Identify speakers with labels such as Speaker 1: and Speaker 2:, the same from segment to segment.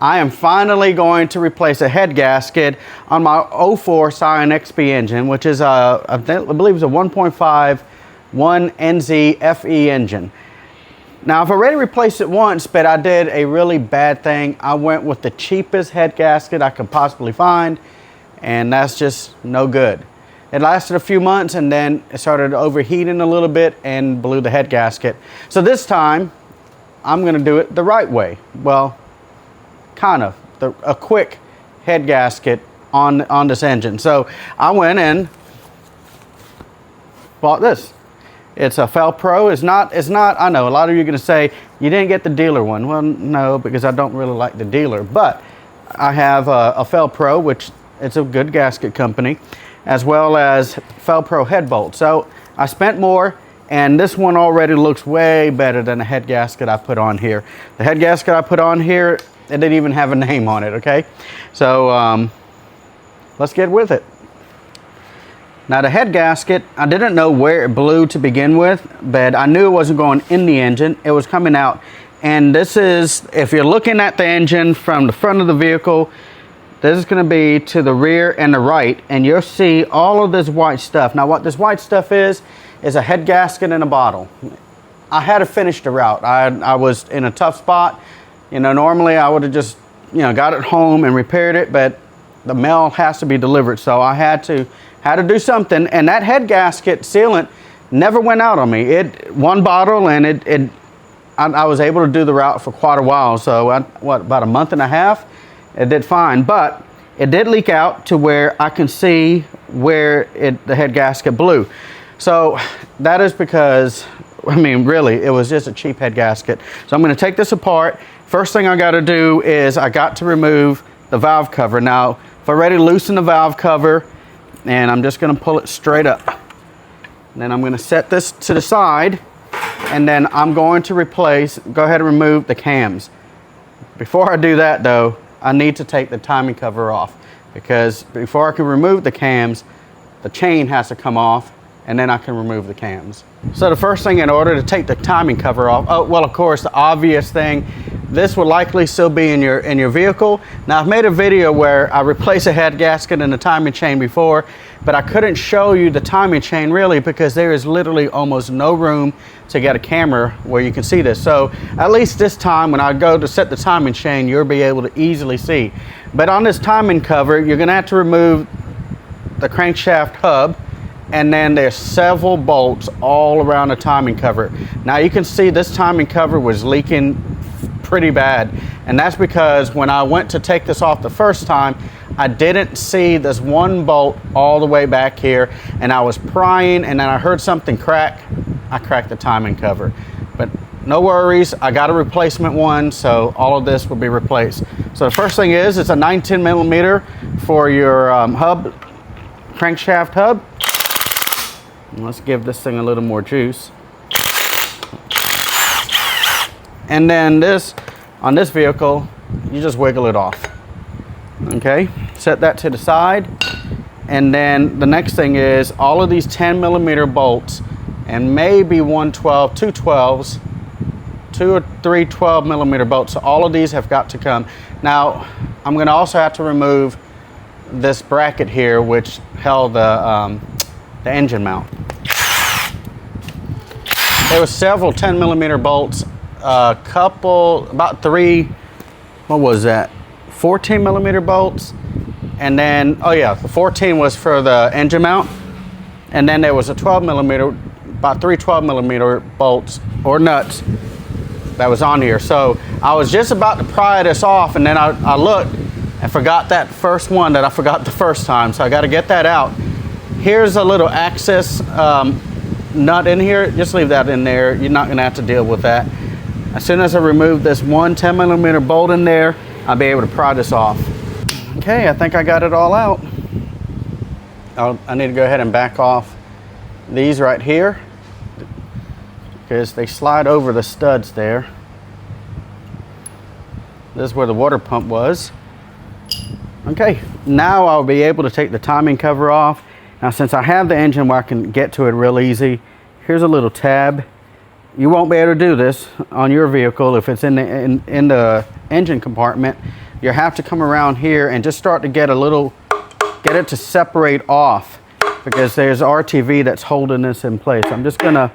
Speaker 1: I am finally going to replace a head gasket on my 04 Scion XP engine, which is I believe it's a 1.5 1NZ FE engine. Now I've already replaced it once, but I did a really bad thing. I went with the cheapest head gasket I could possibly find, and that's just no good. It lasted a few months and then it started overheating a little bit and blew the head gasket. So this time I'm going to do it the right way. Well, kind of a quick head gasket on this engine. So I went and bought this. It's a Felpro. It's not, I know a lot of you are going to say you didn't get the dealer one. Well, no, because I don't really like the dealer, but I have a Felpro, which it's a good gasket company, as well as Felpro head bolts. So I spent more, and this one already looks way better than the head gasket I put on here. The head gasket I put on here, it didn't even have a name on it, okay? So let's get with it. Now the head gasket, I didn't know where it blew to begin with, but I knew it wasn't going in the engine. It was coming out. And this is, if you're looking at the engine from the front of the vehicle, this is going to be to the rear and the right, and you'll see all of this white stuff. Now what this white stuff is a head gasket in a bottle. I had to finish the route. I was in a tough spot. You know, normally I would have just, you know, got it home and repaired it, but the mail has to be delivered, so I had to do something. And that head gasket sealant never went out on me. One bottle, and I was able to do the route for quite a while. So about a month and a half, it did fine. But it did leak out to where I can see where the head gasket blew. So that is because, I mean, really, it was just a cheap head gasket. So I'm going to take this apart. First thing I got to do is I got to remove the valve cover. Now, I've already loosened the valve cover, and I'm just going to pull it straight up. And then I'm going to set this to the side, and then I'm going to go ahead and remove the cams. Before I do that though, I need to take the timing cover off, because before I can remove the cams, the chain has to come off, and then I can remove the cams. So the first thing, in order to take the timing cover off, oh, well, of course, the obvious thing, this will likely still be in your vehicle. Now, I've made a video where I replaced a head gasket and the timing chain before, but I couldn't show you the timing chain really because there is literally almost no room to get a camera where you can see this. So at least this time when I go to set the timing chain, you'll be able to easily see. But on this timing cover, you're gonna have to remove the crankshaft hub, and then there's several bolts all around the timing cover. Now you can see this timing cover was leaking pretty bad, and that's because when I went to take this off the first time, I didn't see this one bolt all the way back here, and I was prying, and then I heard something crack. I cracked the timing cover, but no worries, I got a replacement one, so all of this will be replaced. So the first thing is, it's a 910 millimeter for your hub, crankshaft hub. Let's give this thing a little more juice. And then on this vehicle, you just wiggle it off. Okay, set that to the side. And then the next thing is all of these 10 millimeter bolts, and maybe 112, two 12s, 2 or 3 12 millimeter bolts. So all of these have got to come. Now, I'm going to also have to remove this bracket here, which held the engine mount. There were several 10 millimeter bolts, about 3, what was that? 14 millimeter bolts. And then, oh yeah, the 14 was for the engine mount. And then there was a 12 millimeter, about 3 12 millimeter bolts or nuts that was on here. So I was just about to pry this off, and then I looked and forgot that first one that I forgot the first time. So I got to get that out. Here's a little access nut in here. Just leave that in there. You're not going to have to deal with that. As soon as I remove this one 10 millimeter bolt in there, I'll be able to pry this off. Okay, I think I got it all out. I need to go ahead and back off these right here because they slide over the studs there. This is where the water pump was. Okay, now I'll be able to take the timing cover off. Now, since I have the engine where I can get to it real easy, here's a little tab. You won't be able to do this on your vehicle if it's in the engine compartment, you have to come around here and just start to get it to separate off, because there's RTV that's holding this in place. I'm just gonna,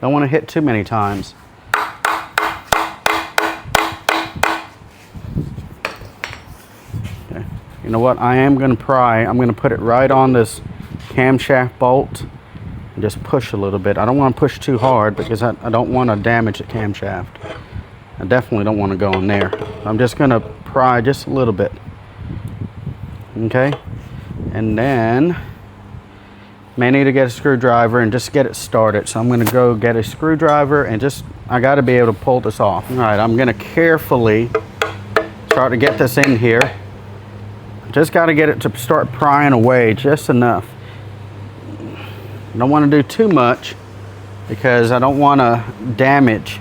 Speaker 1: don't want to hit too many times. Okay. You know what, I am gonna pry. I'm gonna put it right on this camshaft bolt and just push a little bit. I don't want to push too hard because I don't want to damage the camshaft. I definitely don't want to go in there. I'm just gonna pry just a little bit. Okay, and then may need to get a screwdriver and just get it started. So I'm gonna go get a screwdriver and I gotta be able to pull this off. All right, I'm gonna carefully start to get this in here. Just gotta get it to start prying away just enough. I don't want to do too much because I don't want to damage,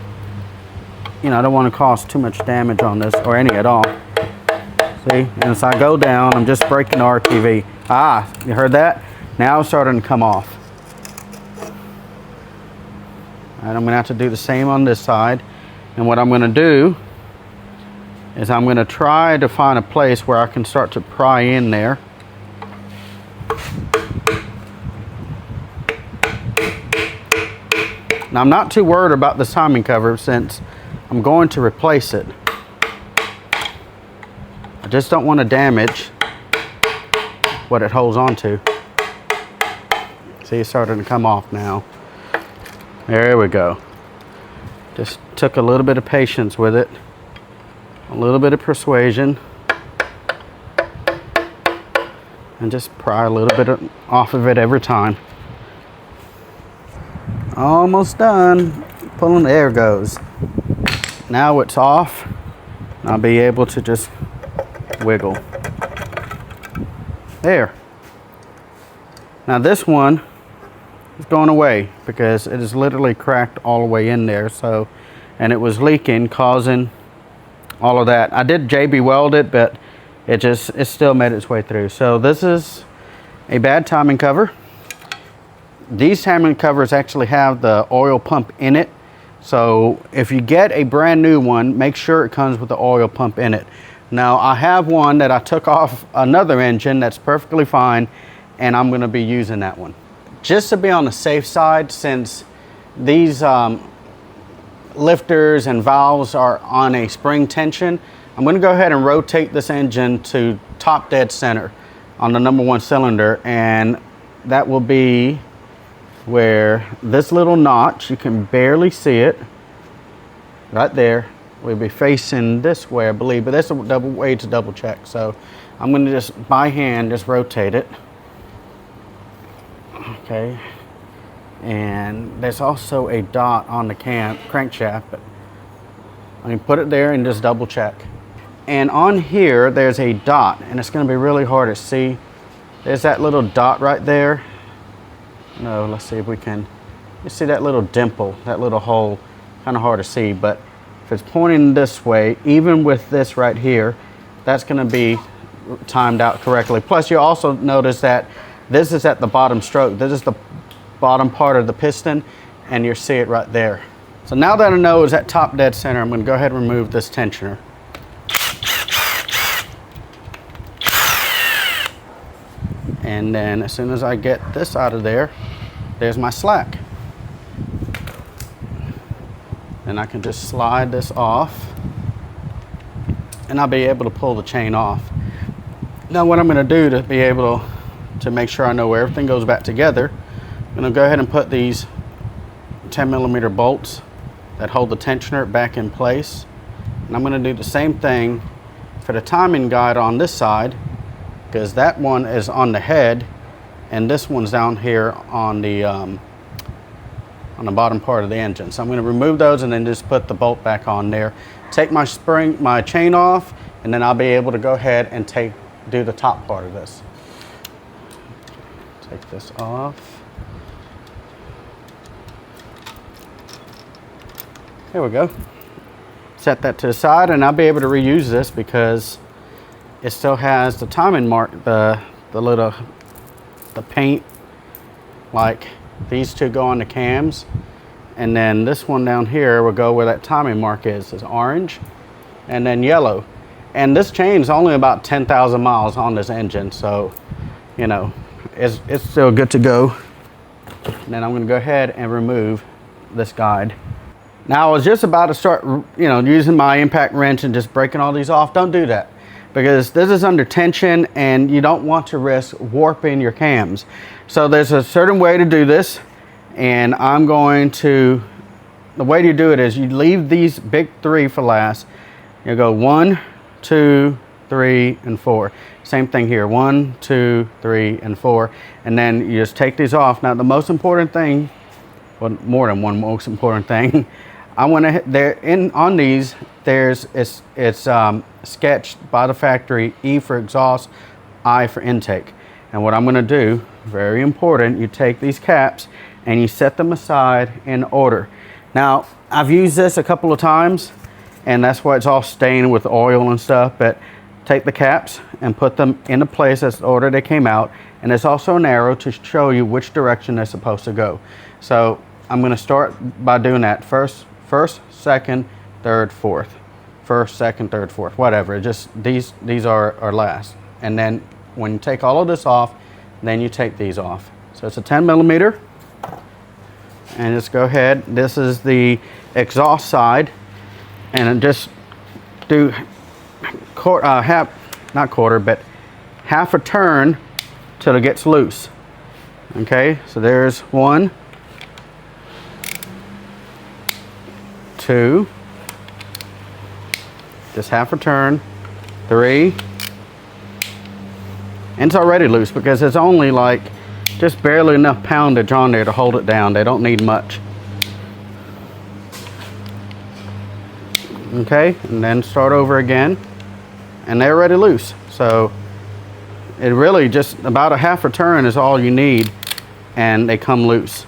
Speaker 1: I don't want to cause too much damage on this, or any at all. See, and as I go down, I'm just breaking the RTV. Ah, you heard that? Now it's starting to come off. And I'm going to have to do the same on this side. And what I'm going to do is I'm going to try to find a place where I can start to pry in there. Now, I'm not too worried about this timing cover since I'm going to replace it. I just don't want to damage what it holds on to. See, it's starting to come off now. There we go. Just took a little bit of patience with it, a little bit of persuasion, and just pry a little bit off of it every time. Almost done. Pulling, there it goes. Now it's off. I'll be able to just wiggle. There. Now this one is going away because it is literally cracked all the way in there. So, and it was leaking, causing all of that. I did JB weld it, but it still made its way through. So this is a bad timing cover. These timing covers actually have the oil pump in it. So if you get a brand new one, make sure it comes with the oil pump in it. Now I have one that I took off another engine that's perfectly fine, and I'm going to be using that one. Just to be on the safe side, since these lifters and valves are on a spring tension, I'm going to go ahead and rotate this engine to top dead center on the #1 cylinder, and that will be where this little notch, you can barely see it, right there, will be facing this way, I believe, but that's a way to double check. So I'm going to just by hand just rotate it. Okay, and there's also a dot on the crankshaft, but I can put it there and just double check. And on here there's a dot, and it's going to be really hard to see. There's that little dot right there. No, let's see if we can. You see that little dimple, that little hole, kind of hard to see, but if it's pointing this way, even with this right here, that's going to be timed out correctly. Plus you also notice that this is at the bottom stroke. This is the bottom part of the piston, and you see it right there. So now that I know it's at top dead center, I'm going to go ahead and remove this tensioner. And then as soon as I get this out of there, there's my slack. And I can just slide this off, and I'll be able to pull the chain off. Now what I'm going to do to be able to make sure I know where everything goes back together, I'm going to go ahead and put these 10mm bolts that hold the tensioner back in place. And I'm going to do the same thing for the timing guide on this side, because that one is on the head and this one's down here on the bottom part of the engine. So I'm going to remove those and then just put the bolt back on there. Take my chain off, and then I'll be able to go ahead and do the top part of this. Take this off. There we go. Set that to the side, and I'll be able to reuse this because it still has the timing mark, the paint, like these two go on the cams, And then this one down here will go where that timing mark is. It's orange and then yellow. And this chain's only about 10,000 miles on this engine. So, you know, it's still good to go. And then I'm gonna go ahead and remove this guide. Now I was just about to start, you know, using my impact wrench and just breaking all these off. Don't do that, because this is under tension and you don't want to risk warping your cams. So there's a certain way to do this, and I'm going to, the way you do it is you leave these big three for last. You go 1, 2, 3, and 4. Same thing here, 1, 2, 3, and 4. And then you just take these off. Now the most important thing, well, more than one most important thing, I want to, there in on these, there's it's sketched by the factory, E for exhaust, I for intake. And what I'm going to do, very important, you take these caps and you set them aside in order. Now I've used this a couple of times, and that's why it's all stained with oil and stuff. But take the caps and put them into place as the order they came out, and there's also an arrow to show you which direction they're supposed to go. So I'm going to start by doing that. First, second, third, fourth. First, second, third, fourth, whatever. Just these are last. And then when you take all of this off, then you take these off. So it's a 10 millimeter. And just go ahead. This is the exhaust side, and just do half a turn till it gets loose. Okay, so there's 1, 2, just half a turn, 3, and it's already loose because it's only like just barely enough poundage on there to hold it down. They don't need much. Okay, and then start over again, and they're already loose. So it really just about a half a turn is all you need, and they come loose.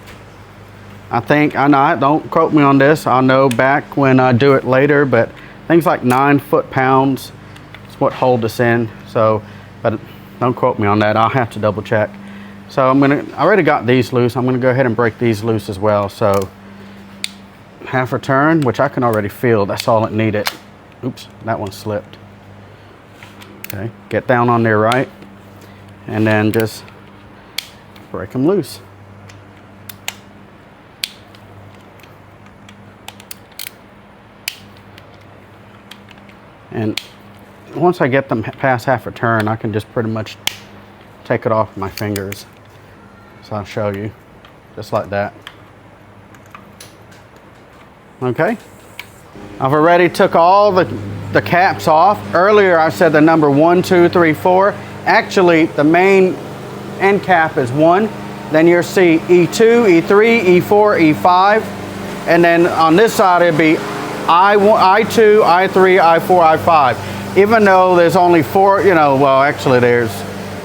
Speaker 1: I think, I know, don't quote me on this, I'll know back when I do it later, but things like 9 foot-pounds is what hold this in. So, but don't quote me on that, I'll have to double check. So I already got these loose. I'm gonna go ahead and break these loose as well. So half a turn, which I can already feel, that's all it needed. Oops, that one slipped. Okay, get down on there right, and then just break them loose. And once I get them past half a turn, I can just pretty much take it off with my fingers. So I'll show you, just like that. Okay, I've already took all the caps off. Earlier I said the number 1, 2, 3, 4. Actually, the main end cap is 1. Then you'll see E2, E3, E4, E5. And then on this side it'd be I2, I3, I4, I5. Even though there's only 4, you know, well actually there's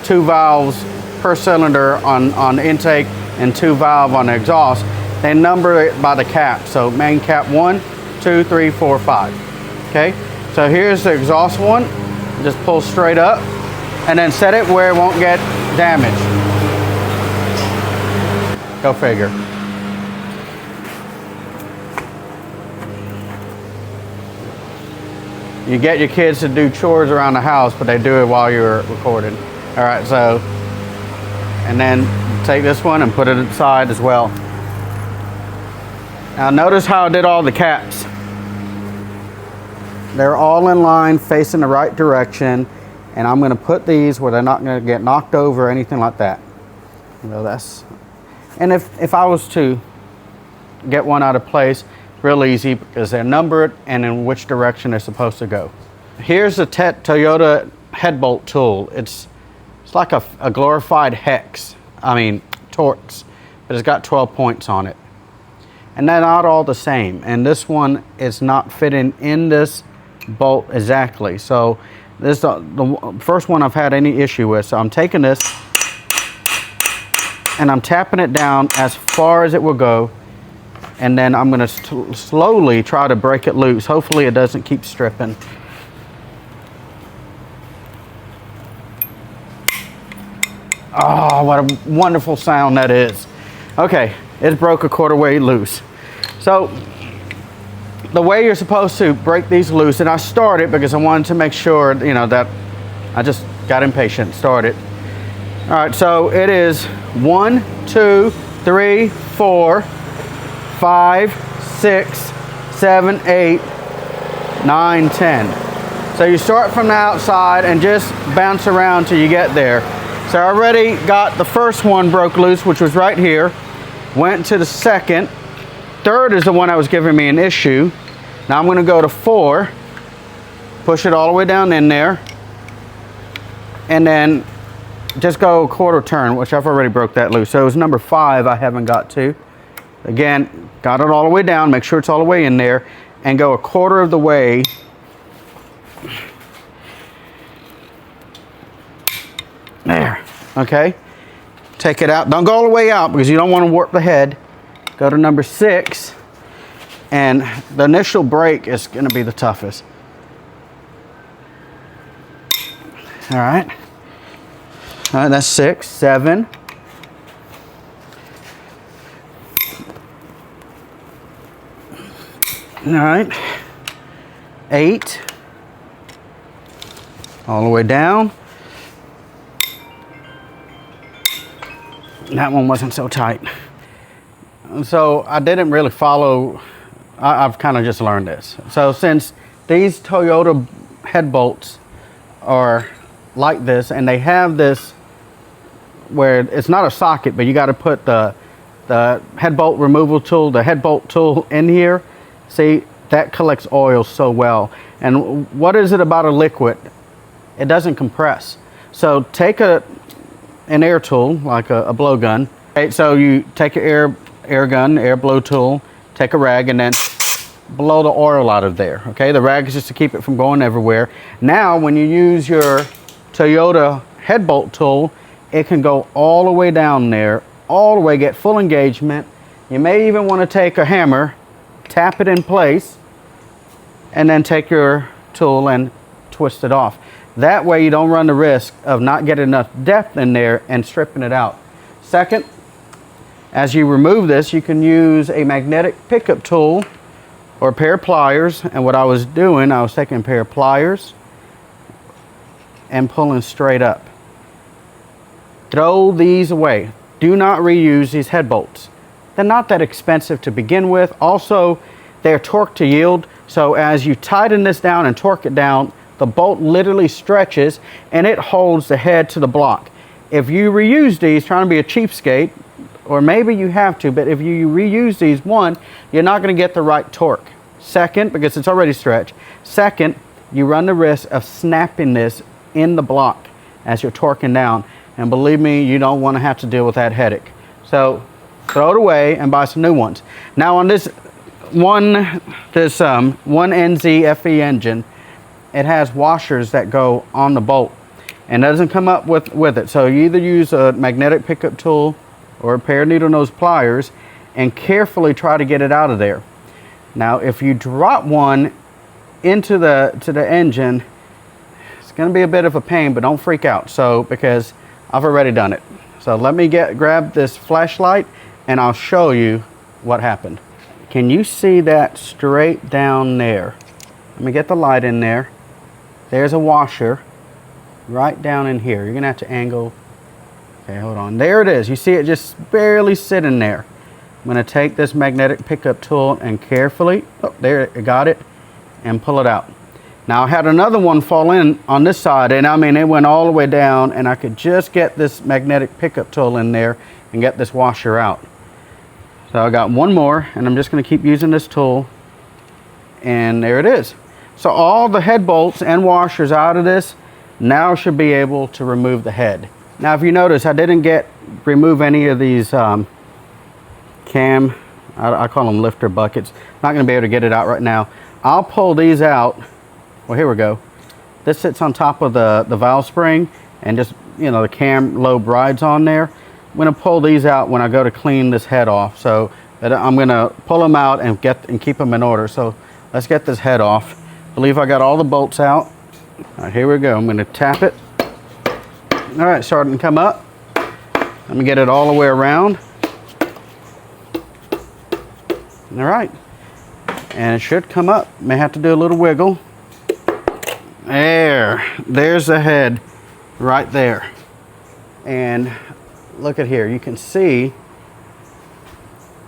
Speaker 1: 2 valves per cylinder on intake and 2 valve on the exhaust. They number it by the cap. So main cap 1, 2, 3, 4, 5. Okay, so here's the exhaust one. Just pull straight up and then set it where it won't get damaged. Go figure. You get your kids to do chores around the house, but they do it while you're recording. All right, so, and then take this one and put it inside as well. Now notice how I did all the caps. They're all in line, facing the right direction, and I'm gonna put these where they're not gonna get knocked over or anything like that. You know, that's, and if I was to get one out of place, real easy because they're numbered and in which direction they're supposed to go. Here's the Toyota head bolt tool. It's like a glorified hex. I mean, Torx, but it's got 12 points on it. And they're not all the same. And this one is not fitting in this bolt exactly. So this is the first one I've had any issue with. So I'm taking this and I'm tapping it down as far as it will go. And then I'm gonna slowly try to break it loose. Hopefully it doesn't keep stripping. Oh, what a wonderful sound that is. Okay, it broke a quarter way loose. So the way you're supposed to break these loose, and I started because I wanted to make sure, you know, that I just got impatient, started. All right, so it is 1, 2, 3, 4, 5, 6, 7, 8, 9, 10. So you start from the outside and just bounce around till you get there. So I already got the first one broke loose, which was right here. Went to the second. Third is the one that was giving me an issue. Now I'm gonna go to 4, push it all the way down in there, and then just go a quarter turn, which I've already broke that loose. So it was number 5 I haven't got to. Again, got it all the way down, make sure it's all the way in there, and go a quarter of the way. There, okay? Take it out, don't go all the way out because you don't want to warp the head. Go to number 6, and the initial break is going to be the toughest. All right, that's 6, 7. All right, 8, all the way down. That one wasn't so tight. So I didn't really follow, I've kind of just learned this. So since these Toyota head bolts are like this, and they have this where it's not a socket, but you got to put the head bolt removal tool, the head bolt tool in here. See, that collects oil so well. And what is it about a liquid? It doesn't compress. So take an air tool, like a blowgun. Okay, so you take your air gun, air blow tool, take a rag, and then blow the oil out of there. Okay, the rag is just to keep it from going everywhere. Now, when you use your Toyota head bolt tool, it can go all the way down there, all the way, get full engagement. You may even want to take a hammer, tap it in place, and then take your tool and twist it off. That way you don't run the risk of not getting enough depth in there and stripping it out. Second, as you remove this, you can use a magnetic pickup tool or a pair of pliers. And what I was doing, I was taking a pair of pliers and pulling straight up. Throw these away. Do not reuse these head bolts. They're not that expensive to begin with. Also, they're torque to yield. So as you tighten this down and torque it down, the bolt literally stretches and it holds the head to the block. If you reuse these, trying to be a cheapskate, or maybe you have to, but if you reuse these, one, you're not going to get the right torque. Second, because it's already stretched. Second, you run the risk of snapping this in the block as you're torquing down. And believe me, you don't want to have to deal with that headache. So throw it away and buy some new ones. Now on this one NZ FE engine, it has washers that go on the bolt and doesn't come up with it. So you either use a magnetic pickup tool or a pair of needle nose pliers and carefully try to get it out of there. Now if you drop one into the engine, it's going to be a bit of a pain, but don't freak out. So because I've already done it. So let me grab this flashlight and I'll show you what happened. Can you see that straight down there? Let me get the light in there. There's a washer right down in here. You're gonna have to angle. Okay, hold on. There it is. You see it just barely sitting there. I'm gonna take this magnetic pickup tool and carefully, oh, there, I got it, and pull it out. Now I had another one fall in on this side, and I mean, it went all the way down, and I could just get this magnetic pickup tool in there and get this washer out. So I got one more, and I'm just gonna keep using this tool, and there it is. So all the head bolts and washers out of this, now should be able to remove the head. Now if you notice, I didn't remove any of these I call them lifter buckets. Not gonna be able to get it out right now. I'll pull these out. Well, here we go. This sits on top of the valve spring, and just, you know, the cam lobe rides on there. I'm gonna pull these out when I go to clean this head off. So I'm gonna pull them out and keep them in order. So let's get this head off. I believe I got all the bolts out. All right, here we go. I'm gonna tap it. All right, starting to come up. Let me get it all the way around. All right, and it should come up. May have to do a little wiggle. There's the head right there. And look at here, you can see,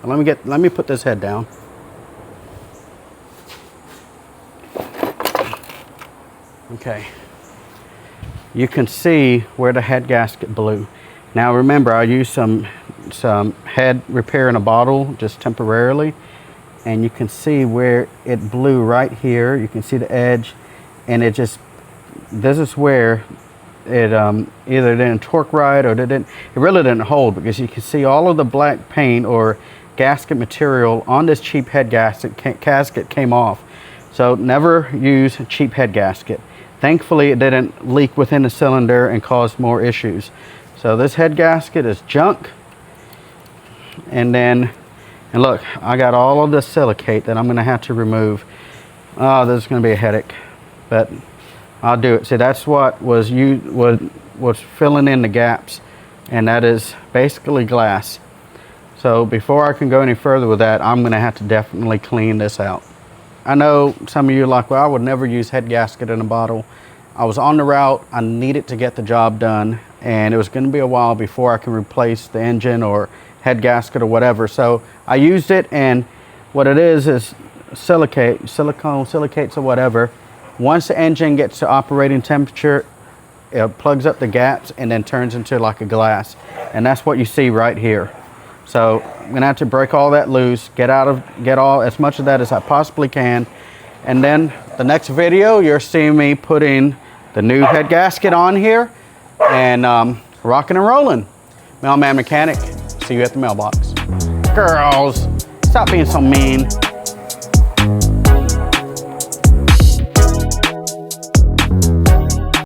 Speaker 1: let me put this head down. Okay, you can see where the head gasket blew. Now remember, I used some head repair in a bottle just temporarily, and you can see where it blew right here. You can see the edge, and this is where it either didn't torque right or it really didn't hold, because you can see all of the black paint or gasket material on this cheap head gasket came off. So never use a cheap head gasket. Thankfully it didn't leak within the cylinder and cause more issues. So this head gasket is junk. And look, I got all of this silicate that I'm gonna have to remove. Oh, this is gonna be a headache, but I'll do it. See, that's what was filling in the gaps, and that is basically glass. So before I can go any further with that, I'm gonna have to definitely clean this out. I know some of you are like, well, I would never use head gasket in a bottle. I was on the route, I needed to get the job done, and it was gonna be a while before I can replace the engine or head gasket or whatever. So I used it, and what it is silicone, silicates or whatever. Once the engine gets to operating temperature, it plugs up the gaps and then turns into like a glass. And that's what you see right here. So I'm gonna have to break all that loose, get all as much of that as I possibly can. And then the next video, you're seeing me putting the new head gasket on here and rocking and rolling. Mailman Mechanic, see you at the mailbox. Girls, stop being so mean.